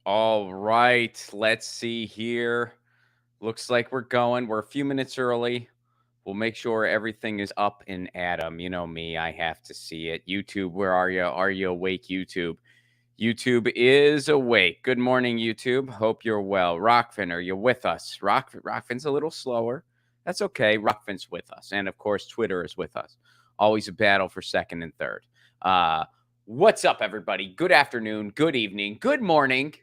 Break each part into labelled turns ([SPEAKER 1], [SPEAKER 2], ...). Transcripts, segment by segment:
[SPEAKER 1] All right, let's see here. Looks like we're going. We're a few minutes early. We'll make sure everything is up and Adam. You know me, I have to see it. YouTube, where are you? Are you awake, YouTube? YouTube is awake. Good morning, YouTube. Hope you're well. Rockfin, are you with us? Rockfin's a little slower. That's okay. Rockfin's with us. And of course, Twitter is with us. Always a battle for second and third. Uh, what's up, everybody? Good afternoon, good evening, good morning.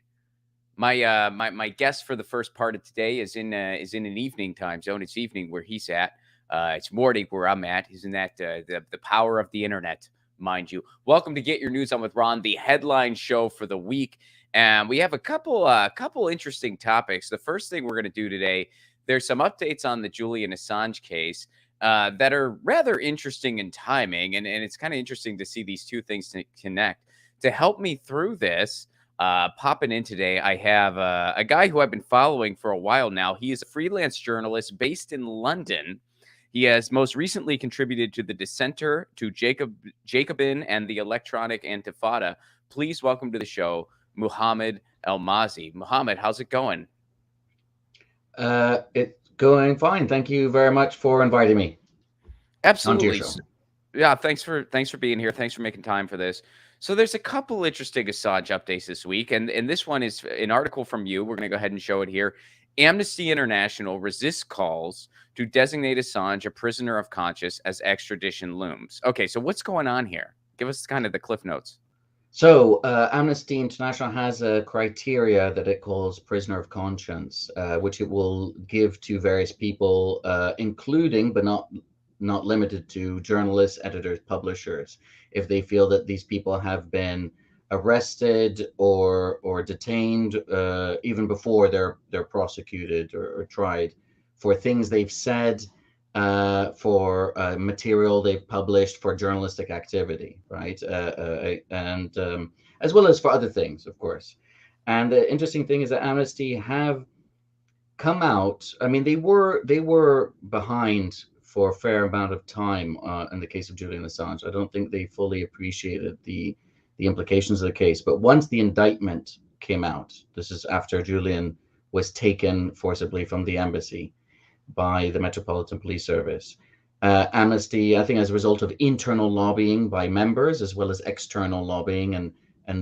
[SPEAKER 1] My guest for the first part of today is in an evening time zone. It's evening where he's at. It's morning where I'm at. Isn't that the power of the internet, mind you? Welcome to Get Your News On with Ron, the headline show for the week, and we have a couple interesting topics. The first thing we're going to do today, there's some updates on the Julian Assange case. That are rather interesting in timing, and it's kind of interesting to see these two things to connect. To help me through this, popping in today, I have a guy who I've been following for a while now. He is a freelance journalist based in London. He has most recently contributed to The Dissenter, to Jacobin, and the Electronic Intifada. Please welcome to the show, Muhammad Elmaazi. Muhammad, how's it going?
[SPEAKER 2] It's going fine. Thank you very much for inviting me onto your
[SPEAKER 1] Absolutely.
[SPEAKER 2] show.
[SPEAKER 1] Yeah, thanks for being here. Thanks for making time for this. So there's a couple interesting Assange updates this week, and this one is an article from you. We're going to go ahead and show it here. Amnesty International resists calls to designate Assange a prisoner of conscience as extradition looms. Okay, so what's going on here? Give us kind of the cliff notes.
[SPEAKER 2] So, Amnesty International has a criteria that it calls prisoner of conscience, which it will give to various people, including but not limited to journalists, editors, publishers, if they feel that these people have been arrested or detained even before they're prosecuted or tried for things they've said, for material they've published, for journalistic activity, right? And as well as for other things, of course. And the interesting thing is that Amnesty have come out. I mean, they were behind for a fair amount of time in the case of Julian Assange. I don't think they fully appreciated the implications of the case. But once the indictment came out, this is after Julian was taken forcibly from the embassy by the Metropolitan Police Service. Amnesty, I think, as a result of internal lobbying by members as well as external lobbying and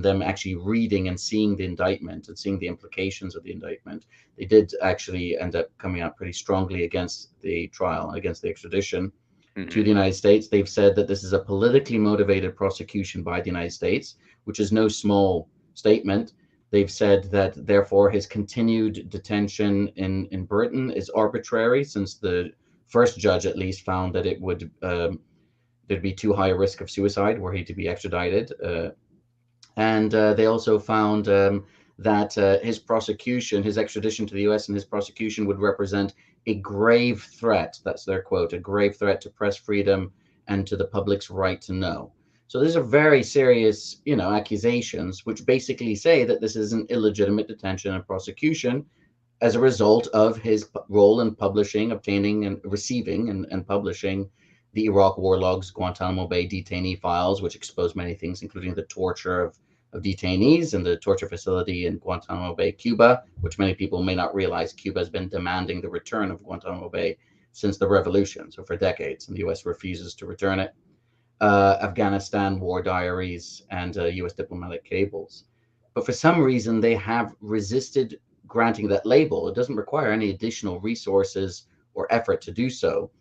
[SPEAKER 2] them actually reading and seeing the indictment and seeing the implications of the indictment, they did actually end up coming out pretty strongly against the trial, against the extradition to the
[SPEAKER 1] Hmm.
[SPEAKER 2] United States. They've said that this is a politically motivated prosecution by the United States, which is no small statement. They've said that therefore his continued detention in Britain is arbitrary, since the first judge at least found that it would there'd be too high a risk of suicide were he to be extradited. And they also found that his prosecution, his extradition to the US and his prosecution would represent a grave threat. That's their quote, a grave threat to press freedom and to the public's right to know. So these are very serious, accusations, which basically say that this is an illegitimate detention and prosecution as a result of his role in publishing, obtaining, and receiving and publishing the Iraq war logs, Guantanamo Bay detainee files, which expose many things, including the torture of detainees and the torture facility in Guantanamo Bay, Cuba, which many people may not realize Cuba has been demanding the return of Guantanamo Bay since the revolution, so for decades, and the US refuses to return it. Afghanistan war diaries and US diplomatic cables. But for some reason, they have resisted granting that label. It doesn't require any additional resources or effort to do so.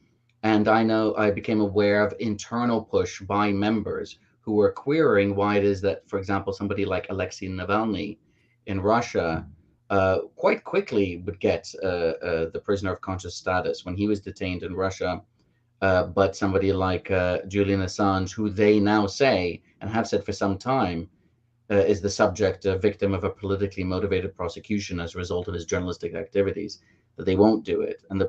[SPEAKER 2] And I know I became aware of internal push by members who were querying why it is that, for example, somebody like Alexei Navalny in Russia quite quickly would get the prisoner of conscience status when he was detained in Russia. But somebody like Julian Assange, who they now say and have said for some time is the subject, a victim of a politically motivated prosecution as a result of his journalistic activities, that they won't do it. And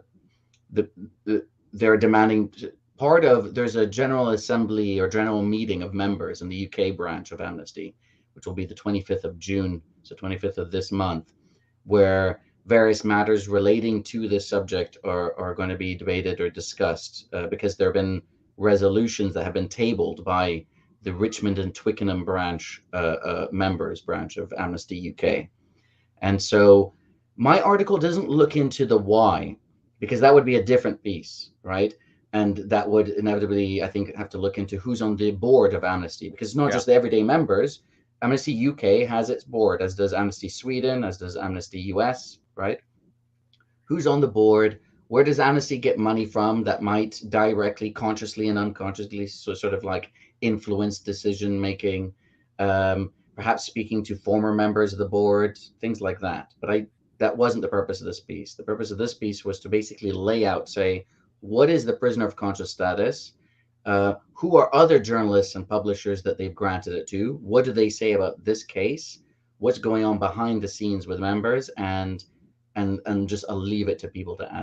[SPEAKER 2] they're demanding there's a general assembly or general meeting of members in the UK branch of Amnesty, which will be the 25th of June, so 25th of this month, where various matters relating to this subject are going to be debated or discussed, because there have been resolutions that have been tabled by the Richmond and Twickenham branch, members branch of Amnesty UK. And so my article doesn't look into the why, because that would be a different piece, right? And that would inevitably, I think, have to look into who's on the board of Amnesty, because it's not
[SPEAKER 1] Yeah.
[SPEAKER 2] just the everyday members. Amnesty UK has its board, as does Amnesty Sweden, as does Amnesty US, right? Who's on the board? Where does Amnesty get money from that might directly, consciously, and unconsciously sort of like influence decision making? Perhaps speaking to former members of the board, things like that. But that wasn't the purpose of this piece. The purpose of this piece was to basically lay out, say, what is the prisoner of conscience status? Who are other journalists and publishers that they've granted it to? What do they say about this case? What's going on behind the scenes with members? And just I'll leave it to people to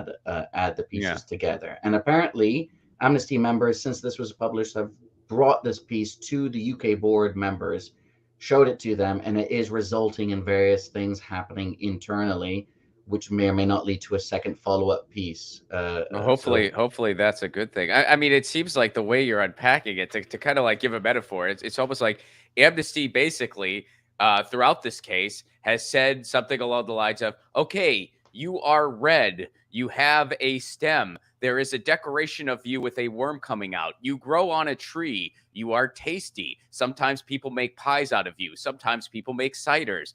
[SPEAKER 2] add the
[SPEAKER 1] Yeah.
[SPEAKER 2] pieces together. And apparently, Amnesty members, since this was published, have brought this piece to the UK board members, showed it to them, and it is resulting in various things happening internally, which may or may not lead to a second follow-up piece.
[SPEAKER 1] Well,
[SPEAKER 2] So
[SPEAKER 1] hopefully that's a good thing. I mean, it seems like the way you're unpacking it to kind of like give a metaphor, it's almost like Amnesty basically throughout this case has said something along the lines of, okay, you are red, you have a stem, there is a decoration of you with a worm coming out, you grow on a tree, you are tasty. Sometimes people make pies out of you, sometimes people make ciders.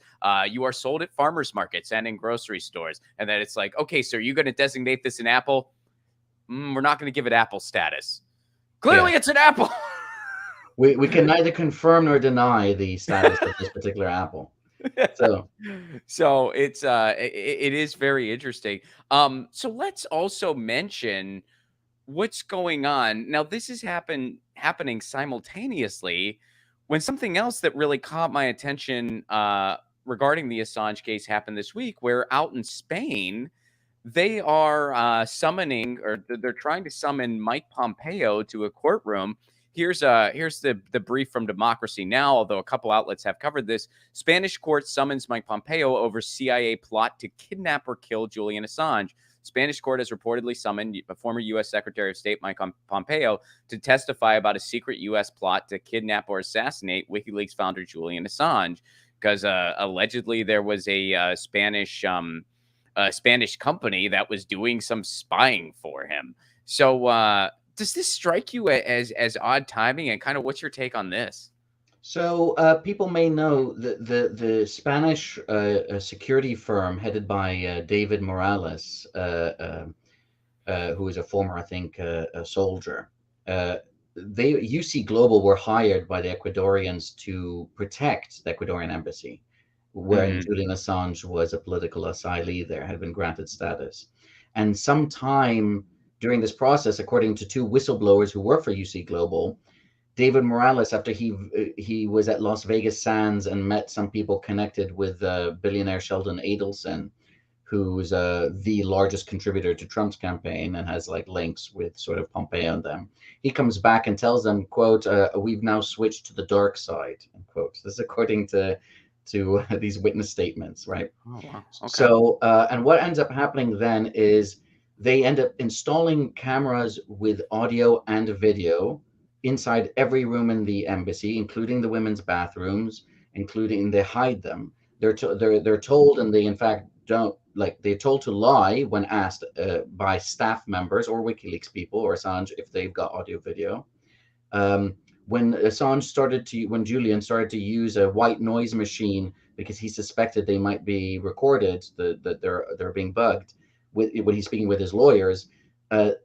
[SPEAKER 1] You are sold at farmers markets and in grocery stores. And then it's like, okay, so are you going to designate this an apple? We're not going to give it apple status.
[SPEAKER 2] yeah,
[SPEAKER 1] Clearly, it's an apple.
[SPEAKER 2] we can neither confirm nor deny the status of this particular apple. So
[SPEAKER 1] So it is very interesting. So let's also mention what's going on now. This is happening simultaneously when something else that really caught my attention regarding the Assange case happened this week, where out in Spain they are summoning, or they're trying to summon Mike Pompeo to a courtroom. Here's the brief from Democracy Now. Although a couple outlets have covered this, Spanish court summons Mike Pompeo over CIA plot to kidnap or kill Julian Assange. Spanish court has reportedly summoned a former U.S. Secretary of State Mike Pompeo to testify about a secret U.S. plot to kidnap or assassinate WikiLeaks founder Julian Assange, because allegedly there was a Spanish company that was doing some spying for him. So, does this strike you as odd timing? And kind of what's your take on this?
[SPEAKER 2] So people may know that the Spanish security firm headed by David Morales, who is a former, I think, a soldier. They UC Global were hired by the Ecuadorians to protect the Ecuadorian embassy, wherein
[SPEAKER 1] Hmm.
[SPEAKER 2] Julian Assange was a political asylee there, had been granted status. And sometime during this process, according to two whistleblowers who work for UC Global, David Morales, after he was at Las Vegas Sands and met some people connected with billionaire Sheldon Adelson, who's the largest contributor to Trump's campaign and has like links with sort of Pompeo and them. He comes back and tells them, "quote We've now switched to the dark side." End quote. This is according to these witness statements, right?
[SPEAKER 1] Oh wow. Okay.
[SPEAKER 2] So, and what ends up happening then is they end up installing cameras with audio and video inside every room in the embassy, including the women's bathrooms, including they hide them. They're told, and they in fact don't like. They're told to lie when asked by staff members or WikiLeaks people or Assange if they've got audio video. Um, when Julian started to use a white noise machine because he suspected they might be recorded, that they're being bugged, when he's speaking with his lawyers,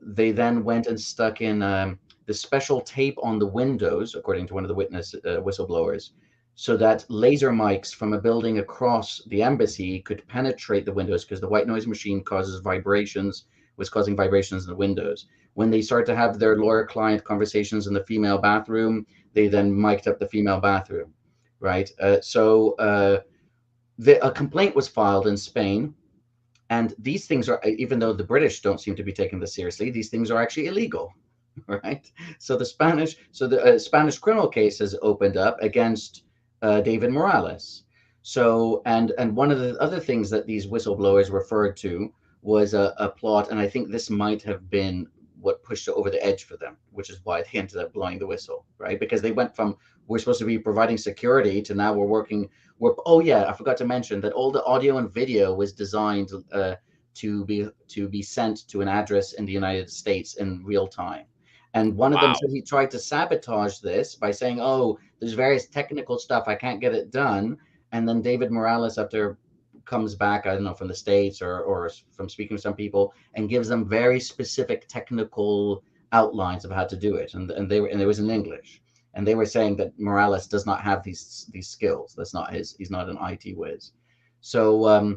[SPEAKER 2] they then went and stuck in the special tape on the windows, according to one of the witness whistleblowers, so that laser mics from a building across the embassy could penetrate the windows, because the white noise machine was causing vibrations in the windows. When they start to have their lawyer client conversations in the female bathroom, they then mic'd up the female bathroom, right? A complaint was filed in Spain, and these things are, even though the British don't seem to be taking this seriously, these things are actually illegal, right? So the Spanish criminal case has opened up against David Morales. So, and one of the other things that these whistleblowers referred to was a plot, and I think this might have been what pushed it over the edge for them, which is why they ended up blowing the whistle, right? Because they went from, we're supposed to be providing security, to now oh yeah, I forgot to mention that all the audio and video was designed to be sent to an address in the United States in real time. And one of them
[SPEAKER 1] Wow.
[SPEAKER 2] said he tried to sabotage this by saying, "Oh, there's various technical stuff, I can't get it done." And then David Morales, after comes back, I don't know, from the States or from speaking to some people, and gives them very specific technical outlines of how to do it. And it was in English. And they were saying that Morales does not have these skills. That's not he's not an IT whiz. So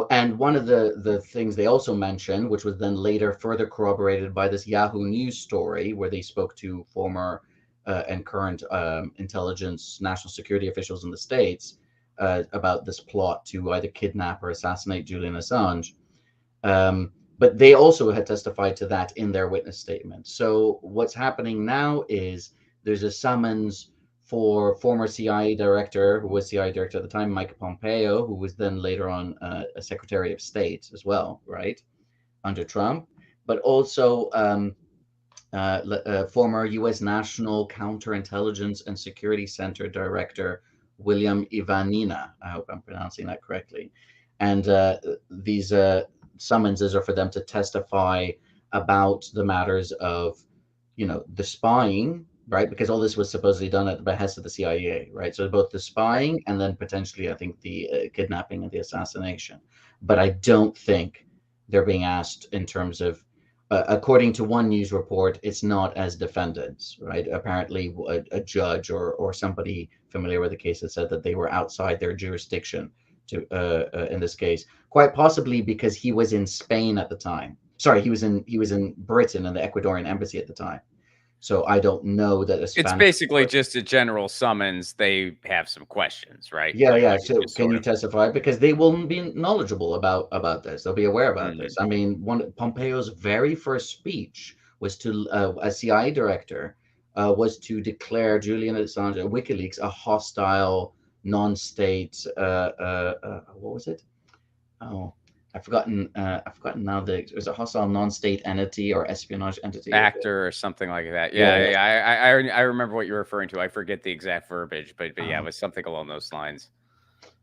[SPEAKER 2] and one of the things they also mentioned, which was then later further corroborated by this Yahoo News story, where they spoke to former and current intelligence, national security officials in the States about this plot to either kidnap or assassinate Julian Assange. But they also had testified to that in their witness statement. So what's happening now is there's a summons for former CIA director, who was CIA director at the time, Mike Pompeo, who was then later on a Secretary of State as well, right, under Trump, but also former U.S. National Counterintelligence and Security Center Director William Ivanina. I hope I'm pronouncing that correctly. And these summonses are for them to testify about the matters of, the spying, right? Because all this was supposedly done at the behest of the CIA, right? So both the spying and then potentially, I think, the kidnapping and the assassination. But I don't think they're being asked in terms of, according to one news report, it's not as defendants, right? Apparently, a judge or somebody familiar with the case had said that they were outside their jurisdiction to in this case, quite possibly because he was in Spain at the time. Sorry, he was in Britain in the Ecuadorian embassy at the time. So I don't know that a
[SPEAKER 1] It's
[SPEAKER 2] Spanish
[SPEAKER 1] basically
[SPEAKER 2] court.
[SPEAKER 1] just a general summons. They have some questions, right?
[SPEAKER 2] Yeah, yeah.
[SPEAKER 1] Like
[SPEAKER 2] So
[SPEAKER 1] just
[SPEAKER 2] can
[SPEAKER 1] sort
[SPEAKER 2] you
[SPEAKER 1] of.
[SPEAKER 2] testify? Because they will be knowledgeable about this. They'll be aware about
[SPEAKER 1] Mhm.
[SPEAKER 2] this. I mean, one Pompeo's very first speech was to, as CIA director, was to declare Julian Assange, WikiLeaks, a hostile, non-state. What was it? Oh, I've forgotten now. It was a hostile non-state entity or espionage entity.
[SPEAKER 1] Actor or something like that.
[SPEAKER 2] Yeah,
[SPEAKER 1] Yeah,
[SPEAKER 2] yeah.
[SPEAKER 1] yeah. I remember what you're referring to. I forget the exact verbiage, but yeah, it
[SPEAKER 2] Um,
[SPEAKER 1] was something along those lines.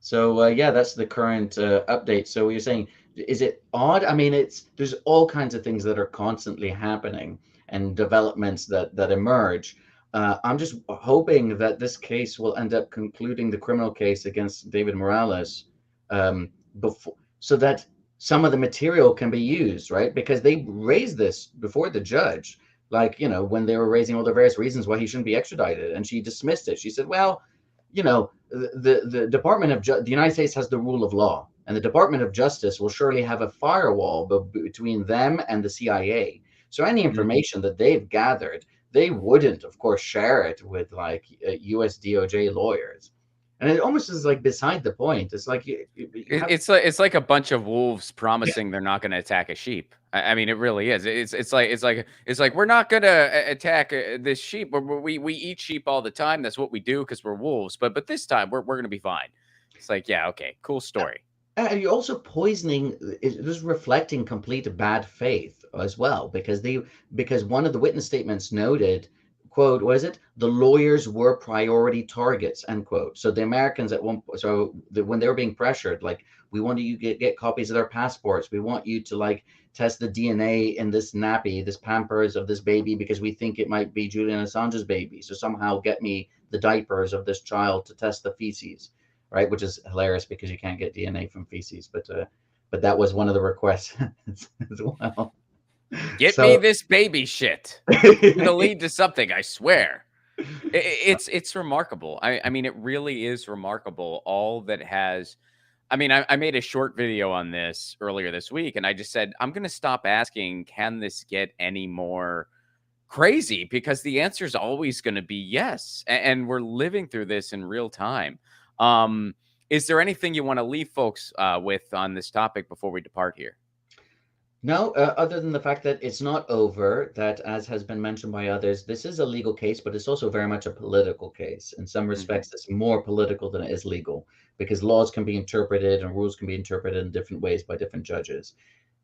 [SPEAKER 2] So yeah, that's the current update. So you're saying, is it odd? I mean, there's all kinds of things that are constantly happening and developments that emerge. I'm just hoping that this case will end up concluding the criminal case against David Morales before, so that some of the material can be used, right? Because they raised this before the judge, like, when they were raising all the various reasons why he shouldn't be extradited, and she dismissed it. She said, well, the Department of the United States has the rule of law, and the Department of Justice will surely have a firewall between them and the CIA. So any
[SPEAKER 1] Mhm.
[SPEAKER 2] information that they've gathered, they wouldn't, of course, share it with like U.S. DOJ lawyers. And it almost is like beside the point. It's like you have.
[SPEAKER 1] It's like a bunch of wolves
[SPEAKER 2] Yeah,
[SPEAKER 1] promising they're not going to attack a sheep. I mean, it really is. It's like we're not going to attack this sheep. We eat sheep all the time. That's what we do because we're wolves. But this time we're going to be fine. It's like, yeah, okay, cool story.
[SPEAKER 2] and you're also poisoning, it was reflecting complete bad faith as well, because one of the witness statements noted, quote, was it, the lawyers were priority targets, end quote. So the Americans at one point, when they were being pressured, like, we want you to get copies of their passports, we want you to like test the DNA in this nappy, this Pampers of this baby, because we think it might be Julian Assange's baby, so somehow get me the diapers of this child to test the feces, right? Which is hilarious because you can't get DNA from feces, but that was one of the requests as well.
[SPEAKER 1] Get me
[SPEAKER 2] So
[SPEAKER 1] this baby shit. It's going to lead to something. I swear. It's remarkable. I mean, it really is remarkable. All that has. I mean, I made a short video on this earlier this week, and I just said I'm going to stop asking, can this get any more crazy? Because the answer is always going to be yes, and we're living through this in real time. Um, is there anything you want to leave folks with on this topic before we depart here?
[SPEAKER 2] no, other than the fact that it's not over, that as has been mentioned by others, this is a legal case, but it's also very much a political case. In some
[SPEAKER 1] Mhm.
[SPEAKER 2] respects, it's more political than it is legal, because laws can be interpreted and rules can be interpreted in different ways by different judges.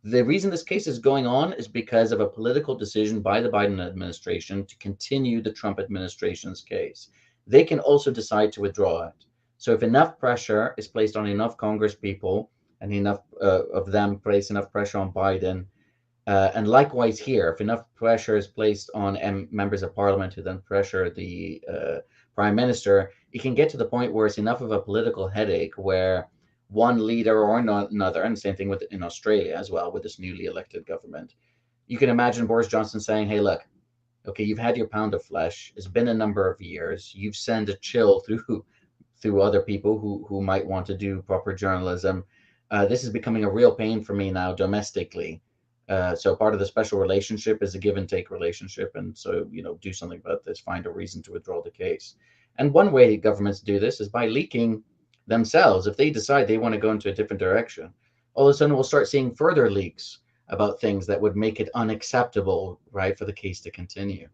[SPEAKER 2] The reason this case is going on is because of a political decision by the Biden administration to continue the Trump administration's case. They can also decide to withdraw it. So if enough pressure is placed on enough Congress people and enough of them place enough pressure on Biden, and likewise here, if enough pressure is placed on members of parliament who then pressure the prime minister, it can get to the point where it's enough of a political headache where one leader or another, and same thing with in Australia as well with this newly elected government. You can imagine Boris Johnson saying, "Hey, look, okay, you've had your pound of flesh. It's been a number of years. You've sent a chill through other people who might want to do proper journalism. This is becoming a real pain for me now domestically. So part of the special relationship is a give and take relationship, and so do something about this. Find a reason to withdraw the case." And one way governments do this is by leaking themselves. If they decide they want to go into a different direction, all of a sudden we'll start seeing further leaks about things that would make it unacceptable, right, for the case to continue.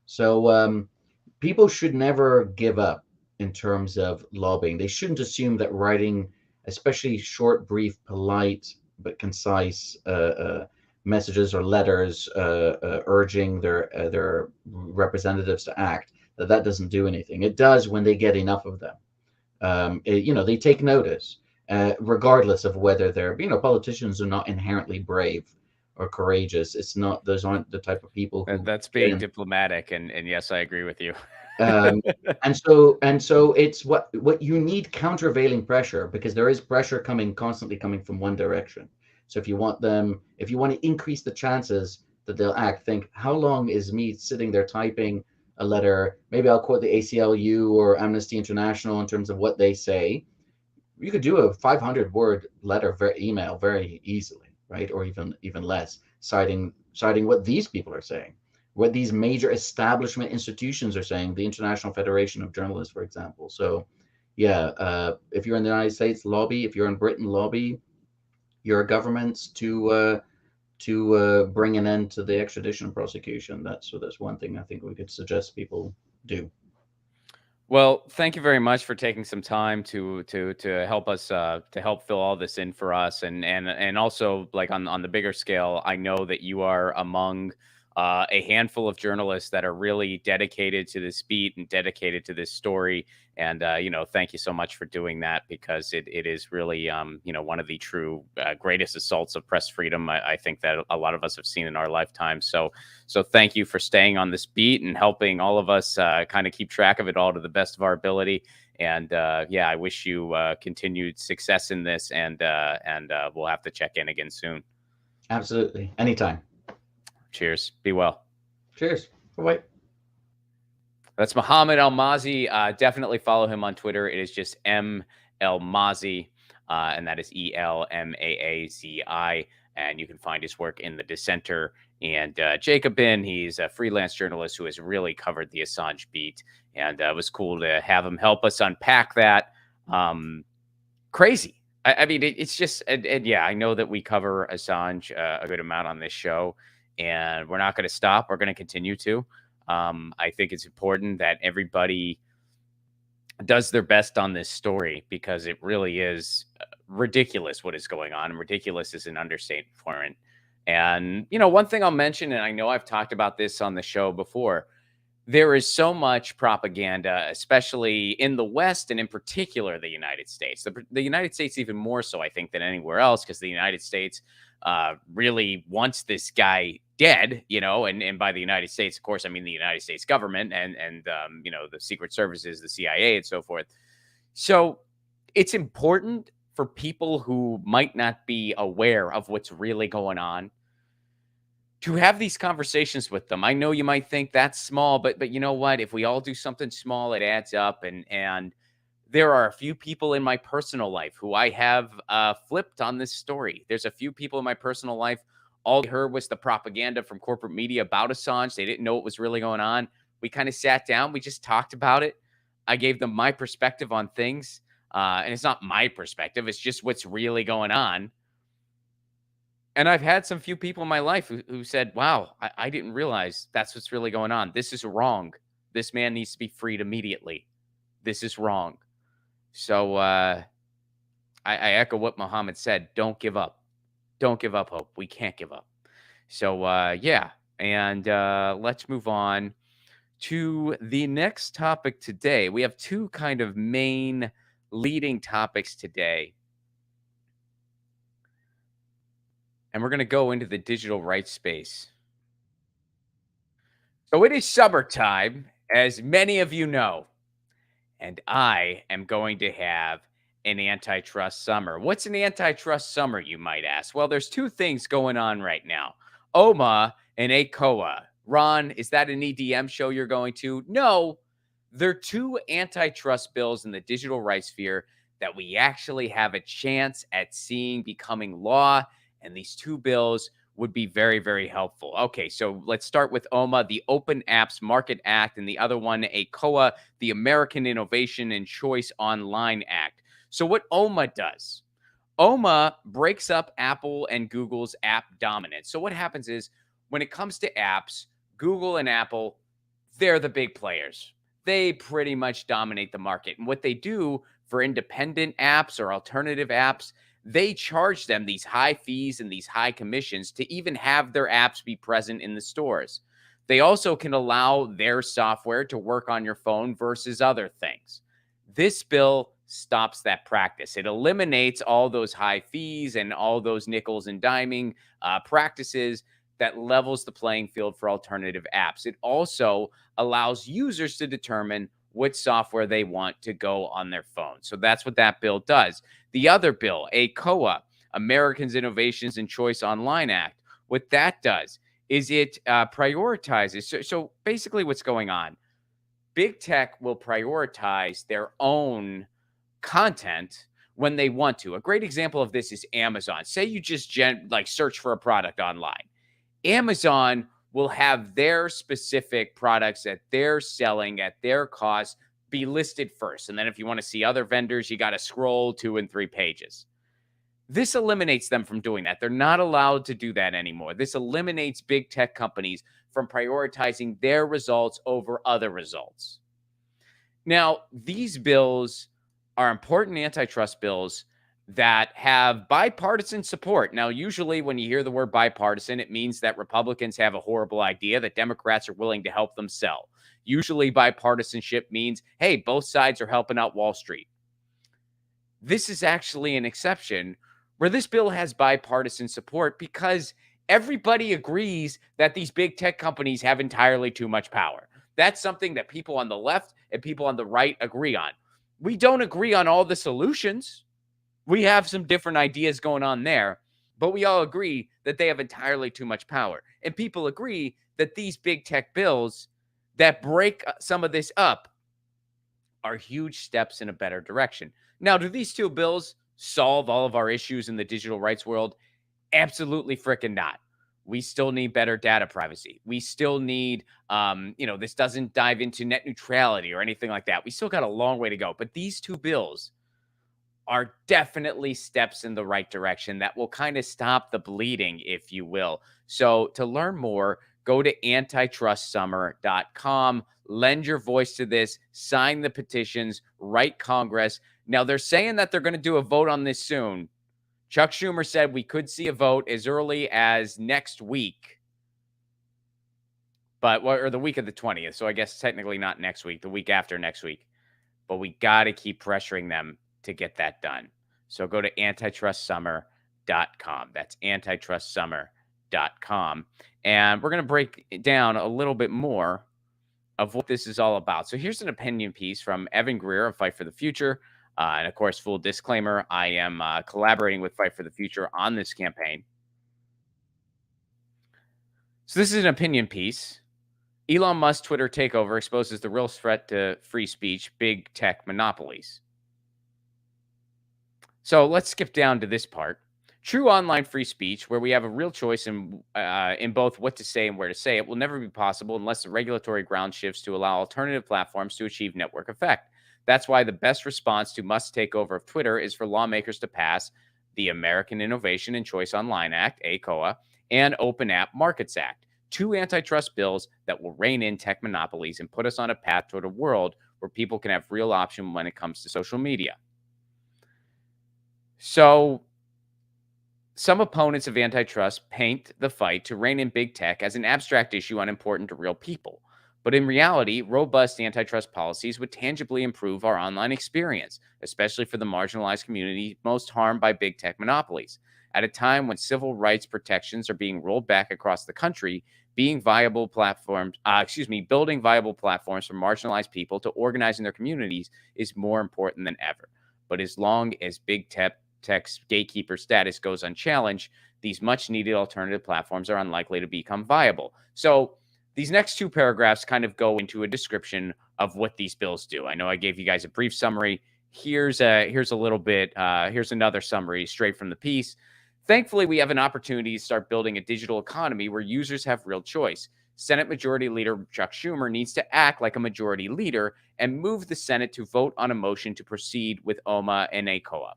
[SPEAKER 2] So people should never give up in terms of lobbying. They shouldn't assume that writing, especially short, brief, polite, but concise messages or letters urging their representatives to act, that doesn't do anything. It does when they get enough of them. They take notice, regardless of whether they're, politicians are not inherently brave or courageous. It's not, those aren't the type of people who
[SPEAKER 1] That's
[SPEAKER 2] get
[SPEAKER 1] being
[SPEAKER 2] in.
[SPEAKER 1] diplomatic, and yes, I agree with you.
[SPEAKER 2] Um, and so it's what you need, countervailing pressure, because there is pressure constantly coming from one direction. So if you want to increase the chances that they'll act, think, how long is me sitting there typing a letter? Maybe I'll quote the ACLU or Amnesty International in terms of what they say. You could do a 500-word letter, email very easily, right? Or even less, citing what these people are saying, what these major establishment institutions are saying, the International Federation of Journalists, for example. So, yeah, if you're in the United States, lobby. If you're in Britain, lobby your governments to bring an end to the extradition prosecution. That's one thing I think we could suggest people do.
[SPEAKER 1] Well, thank you very much for taking some time to help us to help fill all this in for us, and also, like, on the bigger scale, I know that you are among a handful of journalists that are really dedicated to this beat and dedicated to this story. And thank you so much for doing that, because it is really one of the true greatest assaults of press freedom I think that a lot of us have seen in our lifetime. So thank you for staying on this beat and helping all of us kind of keep track of it all to the best of our ability. And yeah, I wish you continued success in this, and we'll have to check in again soon.
[SPEAKER 2] Absolutely. Anytime.
[SPEAKER 1] Cheers. Be well.
[SPEAKER 2] Cheers. Bye-bye.
[SPEAKER 1] That's Mohammed Almazi. Definitely follow him on Twitter. It is just M Elmaazi, and that is ELMAAZI. And you can find his work in The Dissenter and Jacobin. He's a freelance journalist who has really covered the Assange beat, and it was cool to have him help us unpack that. Crazy. I mean, it's just, and yeah, I know that we cover Assange a good amount on this show, and we're not going to stop. We're going to continue to. I think it's important that everybody does their best on this story, because it really is ridiculous what is going on. And ridiculous is an understatement for it. And, one thing I'll mention, and I know I've talked about this on the show before, there is so much propaganda, especially in the West, and in particular the United States. The United States even more so, I think, than anywhere else, because the United States really wants this guy dead, and by the United States, of course, I mean the United States government and the Secret Services, the CIA, and so forth. So it's important for people who might not be aware of what's really going on to have these conversations with them. I know you might think that's small, but you know what? If we all do something small, it adds up. And there are a few people in my personal life who I have flipped on this story. There's a few people in my personal life, all they heard was the propaganda from corporate media about Assange. They didn't know what was really going on. We kind of sat down. We just talked about it. I gave them my perspective on things. And it's not my perspective. It's just what's really going on. And I've had some few people in my life who said, wow, I didn't realize that's what's really going on. This is wrong. This man needs to be freed immediately. This is wrong. So I echo what Muhammad said. Don't give up. don't give up hope. We can't give up. So, yeah. And let's move on to the next topic today. We have two kind of main leading topics today. And we're going to go into the digital rights space. So it is summertime, as many of you know, and I am going to have an antitrust summer. What's an antitrust summer, you might ask? Well, there's two things going on right now. OMA and ACOA. Ron, is that an EDM show you're going to? No, they're two antitrust bills in the digital rights sphere that we actually have a chance at seeing becoming law. And these two bills would be very, very helpful. Okay, so let's start with OMA, the Open Apps Market Act, and the other one, ACOA, the American Innovation and Choice Online Act. So, what OMA does, OMA breaks up Apple and Google's app dominance. So, what happens is when it comes to apps, Google and Apple, they're the big players. They pretty much dominate the market. And what they do for independent apps or alternative apps, they charge them these high fees and these high commissions to even have their apps be present in the stores. They also can allow their software to work on your phone versus other things. This bill stops that practice. It eliminates all those high fees and all those nickels and diming practices that levels the playing field for alternative apps. It also allows users to determine what software they want to go on their phone. So that's what that bill does. The other bill, ACOA, Americans Innovations and Choice Online Act, what that does is it prioritizes. So basically, what's going on, big tech will prioritize their own content when they want to. A great example of this is Amazon. Say you just search for a product online. Amazon will have their specific products that they're selling at their cost be listed first. And then if you want to see other vendors, you got to scroll 2 and 3 pages. This eliminates them from doing that. They're not allowed to do that anymore. This eliminates big tech companies from prioritizing their results over other results. Now, these bills are important antitrust bills that have bipartisan support. Now, usually when you hear the word bipartisan, it means that Republicans have a horrible idea that Democrats are willing to help them sell. Usually bipartisanship means, hey, both sides are helping out Wall Street. This is actually an exception where this bill has bipartisan support because everybody agrees that these big tech companies have entirely too much power. That's something that people on the left and people on the right agree on. We don't agree on all the solutions. We have some different ideas going on there, but we all agree that they have entirely too much power. And people agree that these big tech bills that break some of this up are huge steps in a better direction. Now, do these two bills solve all of our issues in the digital rights world? Absolutely freaking not. We still need better data privacy. We still need, this doesn't dive into net neutrality or anything like that. We still got a long way to go. But these two bills are definitely steps in the right direction that will kind of stop the bleeding, if you will. So to learn more, go to antitrustsummer.com, lend your voice to this, sign the petitions, write Congress. Now, they're saying that they're going to do a vote on this soon. Chuck Schumer said we could see a vote as early as next week, or the week of the 20th. So I guess technically not next week, the week after next week. But we got to keep pressuring them to get that done. So go to antitrustsummer.com. That's antitrustsummer.com. And we're going to break down a little bit more of what this is all about. So here's an opinion piece from Evan Greer of Fight for the Future. And of course, full disclaimer, I am collaborating with Fight for the Future on this campaign. So this is an opinion piece. Elon Musk Twitter takeover exposes the real threat to free speech, big tech monopolies. So let's skip down to this part. True online free speech, where we have a real choice in both what to say and where to say it, will never be possible unless the regulatory ground shifts to allow alternative platforms to achieve network effect. That's why the best response to Musk's takeover of Twitter is for lawmakers to pass the American Innovation and Choice Online Act, ACOA, and Open App Markets Act, two antitrust bills that will rein in tech monopolies and put us on a path toward a world where people can have real option when it comes to social media. So Some opponents of antitrust paint the fight to rein in big tech as an abstract issue unimportant to real people. But in reality, robust antitrust policies would tangibly improve our online experience, especially for the marginalized community most harmed by big tech monopolies. At a time when civil rights protections are being rolled back across the country, building viable platforms for marginalized people to organize in their communities is more important than ever. But as long as big tech's gatekeeper status goes unchallenged, these much needed alternative platforms are unlikely to become viable. So, these next two paragraphs kind of go into a description of what these bills do. I know I gave you guys a brief summary. Here's a little bit. Here's another summary straight from the piece. Thankfully, we have an opportunity to start building a digital economy where users have real choice. Senate Majority Leader Chuck Schumer needs to act like a majority leader and move the Senate to vote on a motion to proceed with OMA and ACOA.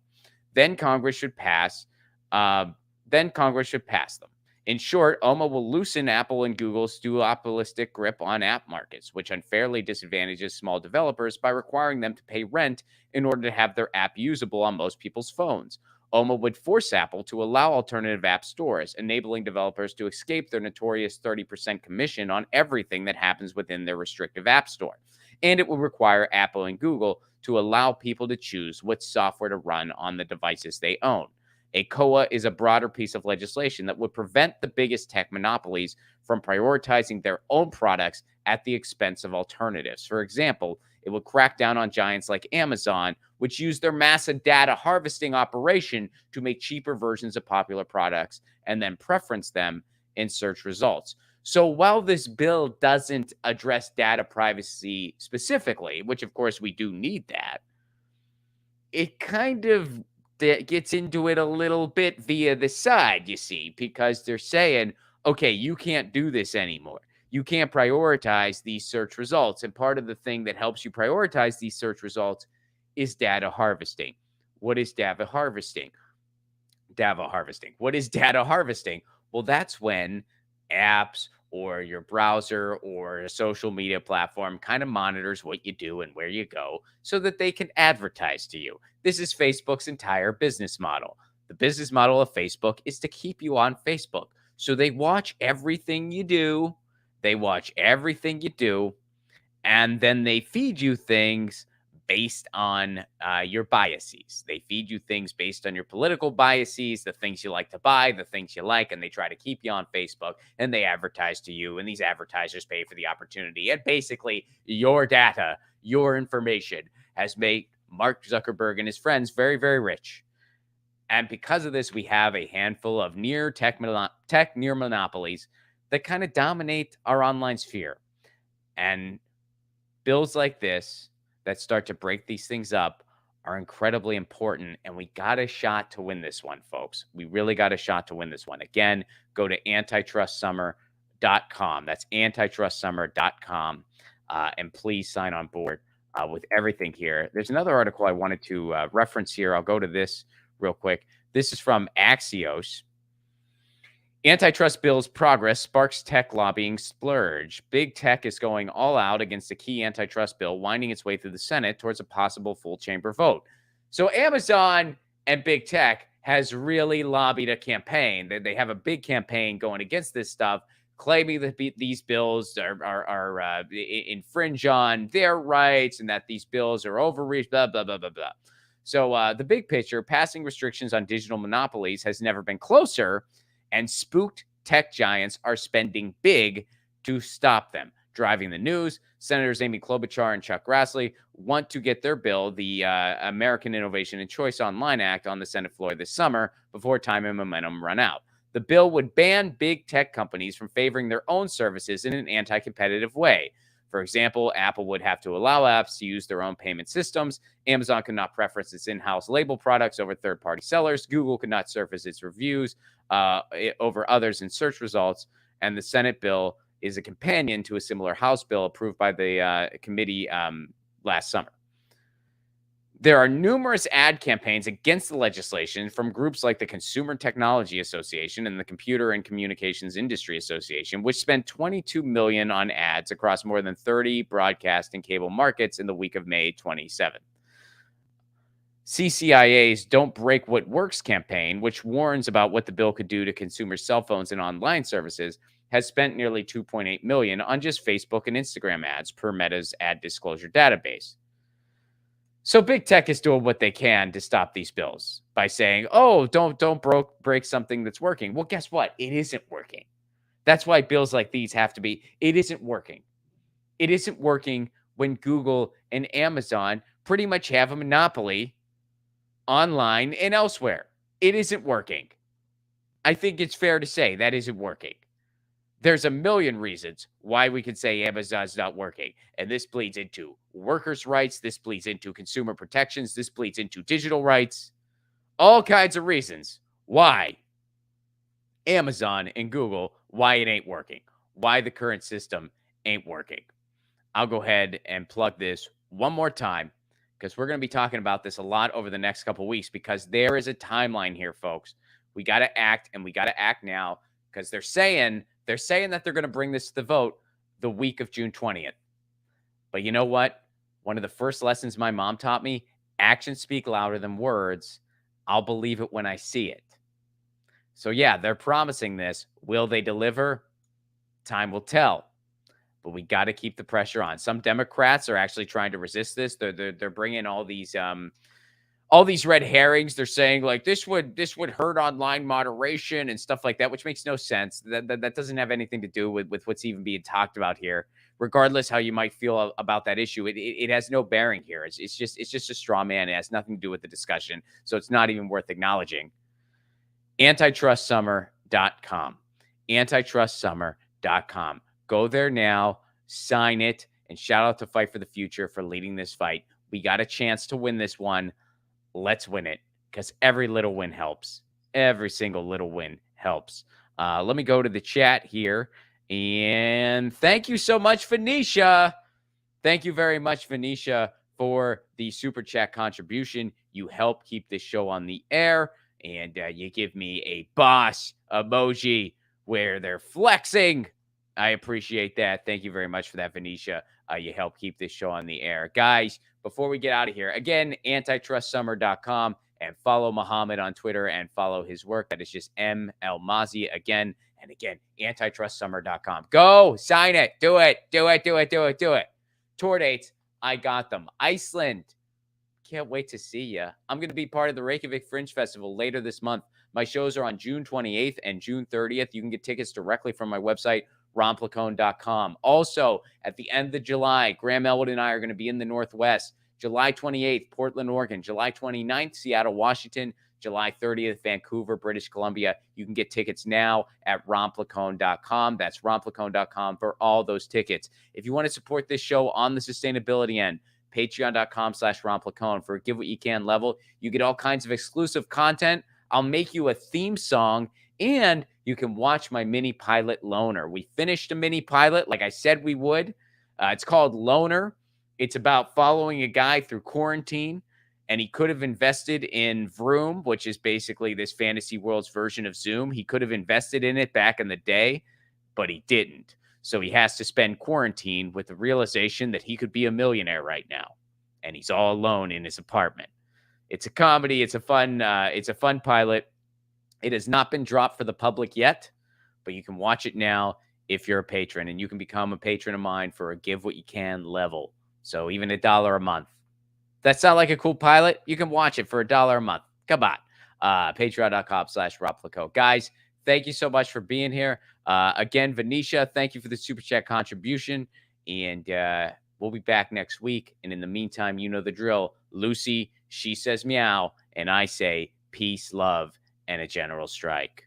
[SPEAKER 1] Then Congress should pass. Uh, then Congress should pass them. In short, OMA will loosen Apple and Google's duopolistic grip on app markets, which unfairly disadvantages small developers by requiring them to pay rent in order to have their app usable on most people's phones. OMA would force Apple to allow alternative app stores, enabling developers to escape their notorious 30% commission on everything that happens within their restrictive app store. And it would require Apple and Google to allow people to choose what software to run on the devices they own. ACOA is a broader piece of legislation that would prevent the biggest tech monopolies from prioritizing their own products at the expense of alternatives. For example, it would crack down on giants like Amazon, which use their massive data harvesting operation to make cheaper versions of popular products and then preference them in search results. So while this bill doesn't address data privacy specifically, which of course we do need that, it kind of gets into it a little bit via the side, you see, because they're saying, okay, you can't do this anymore. You can't prioritize these search results. And part of the thing that helps you prioritize these search results is data harvesting. What is data harvesting? What is data harvesting? Well, that's when apps or your browser or a social media platform kind of monitors what you do and where you go so that they can advertise to you. This is Facebook's entire business model. The business model of Facebook is to keep you on Facebook. So they watch everything you do. They watch everything you do, and then they feed you things based on your biases. They feed you things based on your political biases, the things you like to buy, the things you like, and they try to keep you on Facebook and they advertise to you. And these advertisers pay for the opportunity. And basically, your data, your information has made Mark Zuckerberg and his friends very, very rich. And because of this, we have a handful of near monopolies that kind of dominate our online sphere. And bills like this that start to break these things up are incredibly important. And we got a shot to win this one, folks. We really got a shot to win this one. Again, go to antitrustsummer.com. That's antitrustsummer.com. And please sign on board with everything here. There's another article I wanted to reference here. I'll go to this real quick. This is from Axios. Antitrust bill's progress sparks tech lobbying splurge. Big tech is going all out against a key antitrust bill, winding its way through the Senate towards a possible full chamber vote. So Amazon and big tech has really lobbied a campaign. They have a big campaign going against this stuff, claiming that these bills are infringe on their rights and that these bills are overreach, blah, blah, blah, blah, blah. So the big picture, passing restrictions on digital monopolies has never been closer, and spooked tech giants are spending big to stop them. Driving the news, Senators Amy Klobuchar and Chuck Grassley want to get their bill, the American Innovation and Choice Online Act, on the Senate floor this summer before time and momentum run out. The bill would ban big tech companies from favoring their own services in an anti-competitive way. For example, Apple would have to allow apps to use their own payment systems. Amazon could not preference its in-house label products over third-party sellers. Google could not surface its reviews over others in search results. And the Senate bill is a companion to a similar House bill approved by the committee last summer. There are numerous ad campaigns against the legislation from groups like the Consumer Technology Association and the Computer and Communications Industry Association, which spent $22 million on ads across more than 30 broadcast and cable markets in the week of May 27. CCIA's Don't Break What Works campaign, which warns about what the bill could do to consumers' cell phones and online services, has spent nearly 2.8 million on just Facebook and Instagram ads per Meta's ad disclosure database. So big tech is doing what they can to stop these bills by saying, "Oh, don't break something that's working." Well, guess what? It isn't working. That's why bills like these have to be. It isn't working. It isn't working when Google and Amazon pretty much have a monopoly online and elsewhere. It isn't working. I think it's fair to say that isn't working. There's a million reasons why we could say Amazon's not working. And this bleeds into workers' rights. This bleeds into consumer protections. This bleeds into digital rights. All kinds of reasons why Amazon and Google, why it ain't working, why the current system ain't working. I'll go ahead and plug this one more time because we're going to be talking about this a lot over the next couple of weeks because there is a timeline here, folks. We got to act, and we got to act now because they're saying that they're going to bring this to the vote the week of June 20th. But you know what? One of the first lessons my mom taught me, actions speak louder than words. I'll believe it when I see it. So yeah, they're promising this. Will they deliver? Time will tell. But we got to keep the pressure on. Some Democrats are actually trying to resist this. They're bringing all these red herrings. They're saying like this would hurt online moderation and stuff like that, which makes no sense. That doesn't have anything to do with what's even being talked about here. Regardless how you might feel about that issue, it has no bearing here. It's just a straw man. It has nothing to do with the discussion, so it's not even worth acknowledging. Antitrustsummer.com. Antitrustsummer.com. Go there now, sign it, and shout out to Fight for the Future for leading this fight. We got a chance to win this one. Let's win it because every little win helps. Every single little win helps. Let me go to the chat here. And thank you so much, Phoenicia. Thank you very much, Phoenicia, for the super chat contribution. You help keep this show on the air, and you give me a boss emoji where they're flexing. I appreciate that. Thank you very much for that, Venetia. You help keep this show on the air. Guys, before we get out of here, again, antitrustsummer.com, and follow Muhammad on Twitter and follow his work. That is just M. Mazi again and again, antitrustsummer.com. Go, sign it. Do it. Tour dates, I got them. Iceland. Can't wait to see you. I'm going to be part of the Reykjavik Fringe Festival later this month. My shows are on June 28th and June 30th. You can get tickets directly from my website, romplacone.com. Also, at the end of July, Graham Elwood and I are going to be in the Northwest. July 28th, Portland, Oregon. July 29th, Seattle, Washington. July 30th, Vancouver, British Columbia. You can get tickets now at romplacone.com. That's romplacone.com for all those tickets. If you want to support this show on the sustainability end, patreon.com/romplacone. For a give what you can level, you get all kinds of exclusive content. I'll make you a theme song, and you can watch my mini pilot, Loner. We finished a mini pilot like I said we would. It's called Loner. It's about following a guy through quarantine, and he could have invested in Vroom, which is basically this fantasy world's version of Zoom. He could have invested in it back in the day, but he didn't. So he has to spend quarantine with the realization that he could be a millionaire right now, and he's all alone in his apartment. It's a comedy. It's a fun pilot. It has not been dropped for the public yet, but you can watch it now if you're a patron, and you can become a patron of mine for a give what you can level. So even $1 a month. That sound like a cool pilot? You can watch it for $1 a month. Come on. Patreon.com/RobFlaco. Guys, thank you so much for being here. Again, Venetia, thank you for the super chat contribution. And we'll be back next week. And in the meantime, you know the drill. Lucy, she says meow, and I say peace, love, and a general strike.